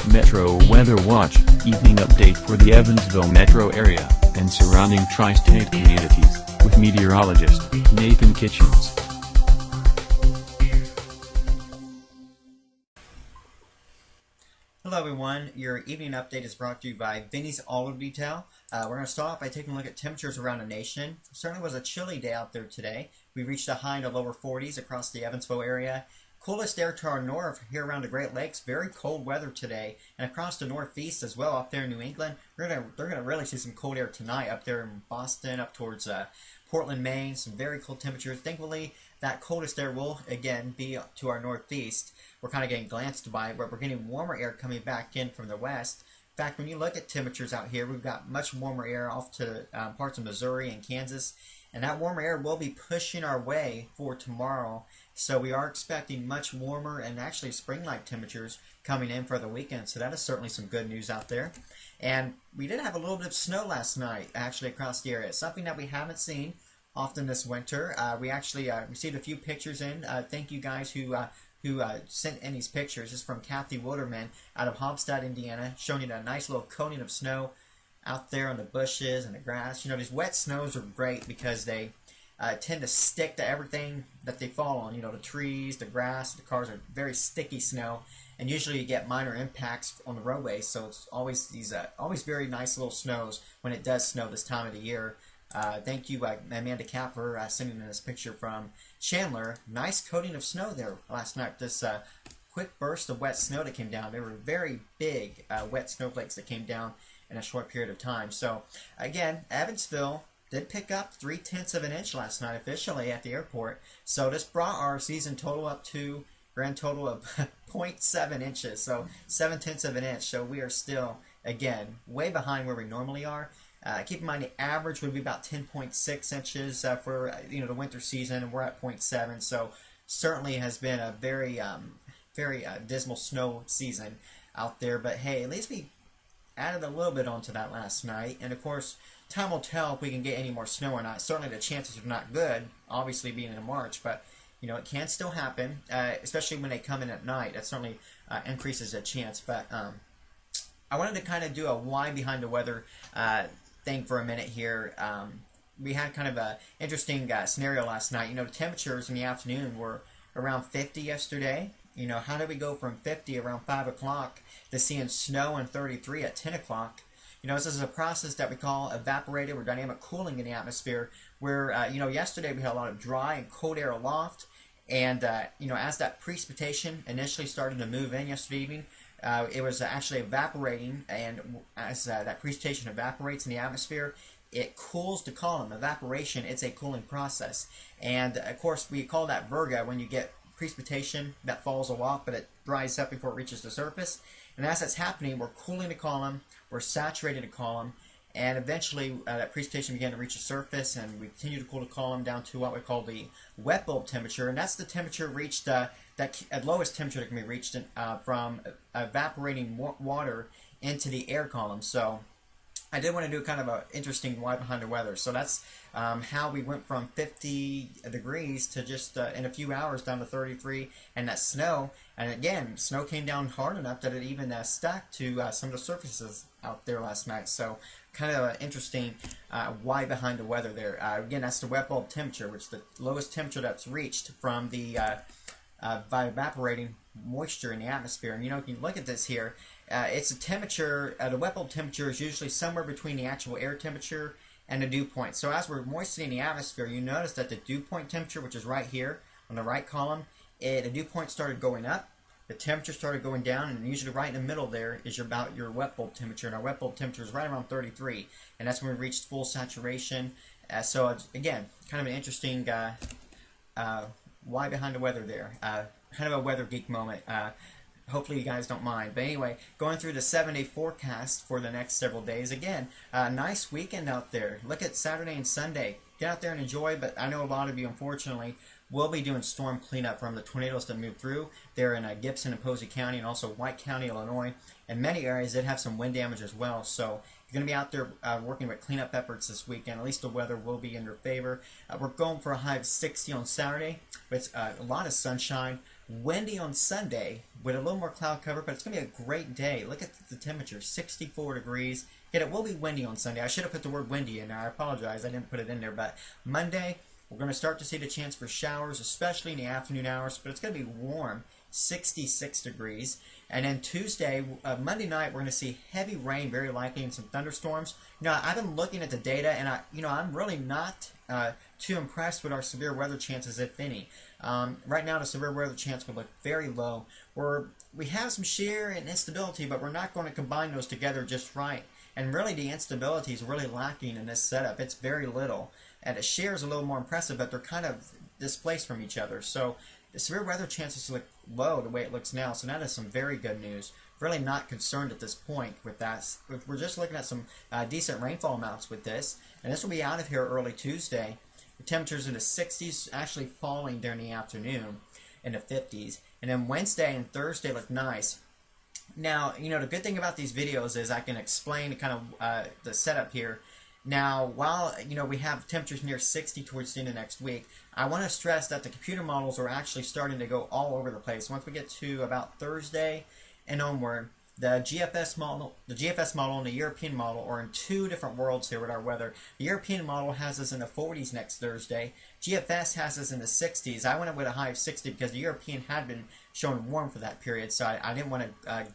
Metro Weather Watch, evening update for the Evansville metro area and surrounding tri-state communities, with meteorologist Nathan Kitchens. Hello everyone, your evening update is brought to you by Vinny's Auto Detail. We're going to start off by taking a look at temperatures around the nation. It certainly was a chilly day out there today. We reached a high in the lower 40s across the Evansville area. Coolest air to our north here around the Great Lakes. Very cold weather today, and across the northeast as well up there in New England. They're going to really see some cold air tonight up there in Boston, up towards Portland, Maine. Some very cold temperatures. Thankfully, that coldest air will again be to our northeast. We're kind of getting glanced by, but we're getting warmer air coming back in from the west. In fact, when you look at temperatures out here, we've got much warmer air off to parts of Missouri and Kansas, and that warmer air will be pushing our way for tomorrow. So we are expecting much warmer and actually spring-like temperatures coming in for the weekend. So that is certainly some good news out there. And we did have a little bit of snow last night, actually, across the area. Something that we haven't seen often this winter. We actually received a few pictures in. Thank you guys who sent in these pictures. This is from Kathy Wooderman out of Hobstadt, Indiana, showing you that nice little coating of snow out there on the bushes and the grass. You know, these wet snows are great because they tend to stick to everything that they fall on. You know, the trees, the grass, the cars are very sticky snow, and usually you get minor impacts on the roadways. So it's always these always very nice little snows when it does snow this time of the year. Thank you, Amanda Cap, for sending in this picture from Chandler. Nice coating of snow there last night. This quick burst of wet snow that came down. There were very big wet snowflakes that came down in a short period of time. So again, Evansville did pick up 3/10 of an inch last night officially at the airport. So this brought our season total up to grand total of 0.7 inches. So 7/10 of an inch. So we are still, again, way behind where we normally are. Keep in mind the average would be about 10.6 inches for the winter season, and we're at 0.7. So certainly has been a very dismal snow season out there. But hey, at least we added a little bit onto that last night, and of course time will tell if we can get any more snow or not. Certainly the chances are not good, obviously being in March, but it can still happen, especially when they come in at night. That certainly increases the chance. But I wanted to kind of do a why behind the weather thing for a minute here. We had kind of an interesting scenario last night. The temperatures in the afternoon were around 50 yesterday. How did we go from 50 around 5 o'clock to seeing snow and 33 at 10 o'clock? This is a process that we call evaporative or dynamic cooling in the atmosphere, where, yesterday we had a lot of dry and cold air aloft, and, as that precipitation initially started to move in yesterday evening, it was actually evaporating, and as that precipitation evaporates in the atmosphere, it cools the column. Evaporation, it's a cooling process. And, of course, we call that virga when you get precipitation that falls aloft, but it dries up before it reaches the surface. And as that's happening, we're cooling the column, we're saturating the column, and eventually that precipitation began to reach the surface, and we continue to cool the column down to what we call the wet bulb temperature, and that's the temperature reached, that lowest temperature that can be reached from evaporating water into the air column. So I did want to do kind of an interesting why behind the weather. So that's how we went from 50 degrees to just in a few hours down to 33, and that snow. And again, snow came down hard enough that it even stuck to some of the surfaces out there last night. So kind of an interesting why behind the weather there. Again, that's the wet bulb temperature, which is the lowest temperature that's reached from the by evaporating moisture in the atmosphere. And if you look at this here, it's a temperature, the wet bulb temperature is usually somewhere between the actual air temperature and the dew point. So as we're moistening the atmosphere, you notice that the dew point temperature, which is right here on the right column, the dew point started going up, the temperature started going down, and usually right in the middle there is about your wet bulb temperature, and our wet bulb temperature is right around 33, and that's when we reached full saturation. So again, kind of an interesting why behind the weather there. Kind of a weather geek moment. Hopefully you guys don't mind. But anyway, going through the 7-day forecast for the next several days. Again, nice weekend out there. Look at Saturday and Sunday. Get out there and enjoy, but I know a lot of you, unfortunately, will be doing storm cleanup from the tornadoes that moved through. They're in Gibson and Posey County, and also White County, Illinois. And many areas that have some wind damage as well. So you're going to be out there working with cleanup efforts this weekend. At least the weather will be in your favor. We're going for a high of 60 on Saturday with a lot of sunshine. Windy on Sunday with a little more cloud cover, but it's going to be a great day. Look at the temperature, 64 degrees. Yet it will be windy on Sunday. I should have put the word windy in there. I apologize. I didn't put it in there. But Monday, we're going to start to see the chance for showers, especially in the afternoon hours. But it's going to be warm, 66 degrees. And then Tuesday, Monday night, we're going to see heavy rain, very likely, and some thunderstorms. I've been looking at the data, and I'm really not too impressed with our severe weather chances, if any. Right now, the severe weather chance would look very low. We have some shear and instability, but we're not going to combine those together just right. And really, the instability is really lacking in this setup. It's very little. And the shear is a little more impressive, but they're kind of displaced from each other. So the severe weather chances look low the way it looks now. So that is some very good news. Really not concerned at this point with that. We're just looking at some decent rainfall amounts with this. And this will be out of here early Tuesday. The temperatures in the 60s, actually falling during the afternoon in the 50s. And then Wednesday and Thursday look nice. Now, the good thing about these videos is I can explain kind of the setup here. Now, while, we have temperatures near 60 towards the end of next week, I want to stress that the computer models are actually starting to go all over the place. Once we get to about Thursday and onward, the GFS model and the European model are in two different worlds here with our weather. The European model has us in the 40s next Thursday. GFS has us in the 60s. I went with a high of 60 because the European had been showing warm for that period, so I didn't want to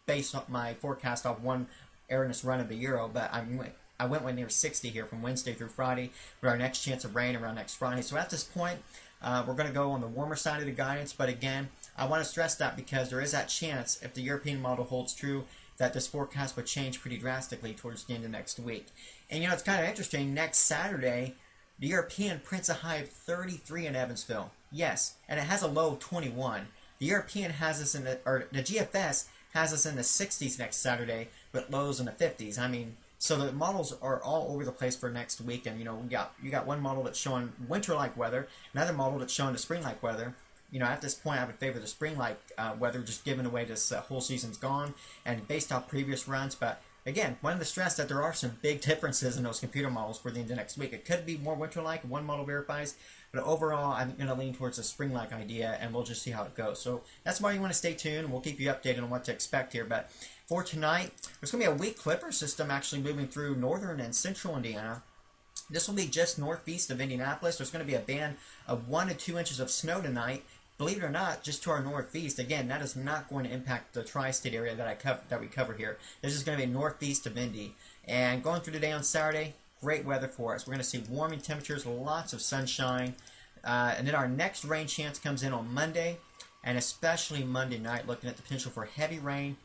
base my forecast off one airness run of the Euro, but I went with near 60 here from Wednesday through Friday with our next chance of rain around next Friday. So at this point, we're going to go on the warmer side of the guidance, but again, I want to stress that because there is that chance, if the European model holds true, that this forecast would change pretty drastically towards the end of next week. And it's kind of interesting, next Saturday, the European prints a high of 33 in Evansville. Yes, and it has a low of 21. The European has us the GFS has us in the 60s next Saturday, with lows in the 50s. So the models are all over the place for next week, and you got one model that's showing winter-like weather, another model that's showing the spring-like weather. At this point, I would favor the spring-like weather, just given the way this whole season's gone, and based off previous runs. But again, wanted to stress that there are some big differences in those computer models for the end of next week. It could be more winter-like, one model verifies, but overall, I'm going to lean towards the spring-like idea, and we'll just see how it goes. So that's why you want to stay tuned, and we'll keep you updated on what to expect here. But for tonight, there's going to be a weak clipper system actually moving through northern and central Indiana. This will be just northeast of Indianapolis. There's going to be a band of 1 to 2 inches of snow tonight. Believe it or not, just to our northeast. Again, that is not going to impact the tri-state area that we cover here. This is going to be northeast of Indy. And going through the day on Saturday, great weather for us. We're going to see warming temperatures, lots of sunshine. And then our next rain chance comes in on Monday, and especially Monday night, looking at the potential for heavy rain.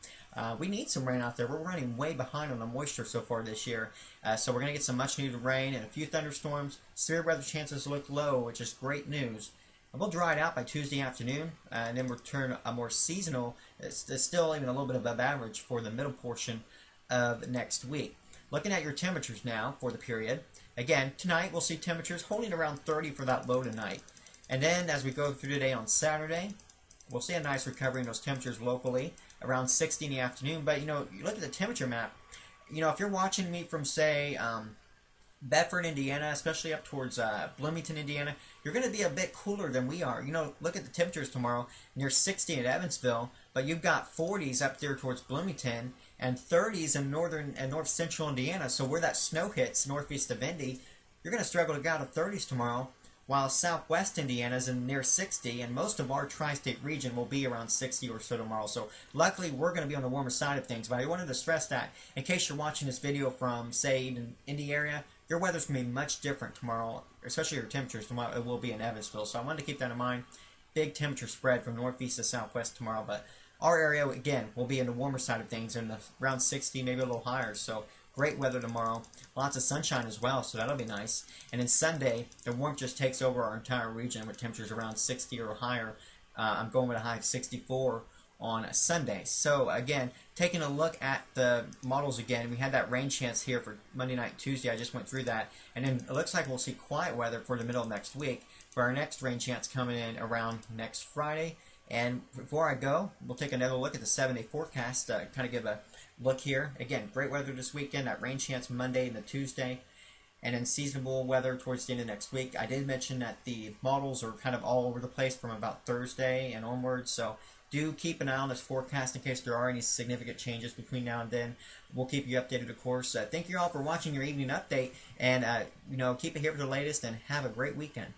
We need some rain out there. We're running way behind on the moisture so far this year. So we're going to get some much-needed rain and a few thunderstorms. Severe weather chances look low, which is great news. And we'll dry it out by Tuesday afternoon, and then return a more seasonal, it's still even a little bit above average for the middle portion of next week. Looking at your temperatures now for the period. Again, tonight we'll see temperatures holding around 30 for that low tonight. And then as we go through the day on Saturday, we'll see a nice recovery in those temperatures locally, around 60 in the afternoon. But, you look at the temperature map. If you're watching me from, say, Bedford, Indiana, especially up towards Bloomington, Indiana, you're going to be a bit cooler than we are. Look at the temperatures tomorrow, near 60 at Evansville, but you've got 40s up there towards Bloomington, and 30s in northern and north central Indiana. So where that snow hits, northeast of Indy, you're going to struggle to get out of 30s tomorrow, while southwest Indiana is in near 60, and most of our tri-state region will be around 60 or so tomorrow. So luckily, we're going to be on the warmer side of things, but I wanted to stress that in case you're watching this video from, say, an Indy area, your weather's going to be much different tomorrow, especially your temperatures tomorrow. It will be in Evansville. So I wanted to keep that in mind. Big temperature spread from northeast to southwest tomorrow. But our area, again, will be in the warmer side of things, in around 60, maybe a little higher. So great weather tomorrow. Lots of sunshine as well, so that'll be nice. And then Sunday, the warmth just takes over our entire region with temperatures around 60 or higher. I'm going with a high of 64 on Sunday. So again, taking a look at the models again, we had that rain chance here for Monday night and Tuesday. I just went through that, and then it looks like we'll see quiet weather for the middle of next week, for our next rain chance coming in around next Friday. And before I go, we'll take another look at the 7-day forecast, kind of give a look here. Again, great weather this weekend, that rain chance Monday and the Tuesday. and then seasonable weather towards the end of next week. I did mention that the models are kind of all over the place from about Thursday and onwards, so do keep an eye on this forecast in case there are any significant changes between now and then. We'll keep you updated, of course. Thank you all for watching your evening update, and keep it here for the latest, and have a great weekend.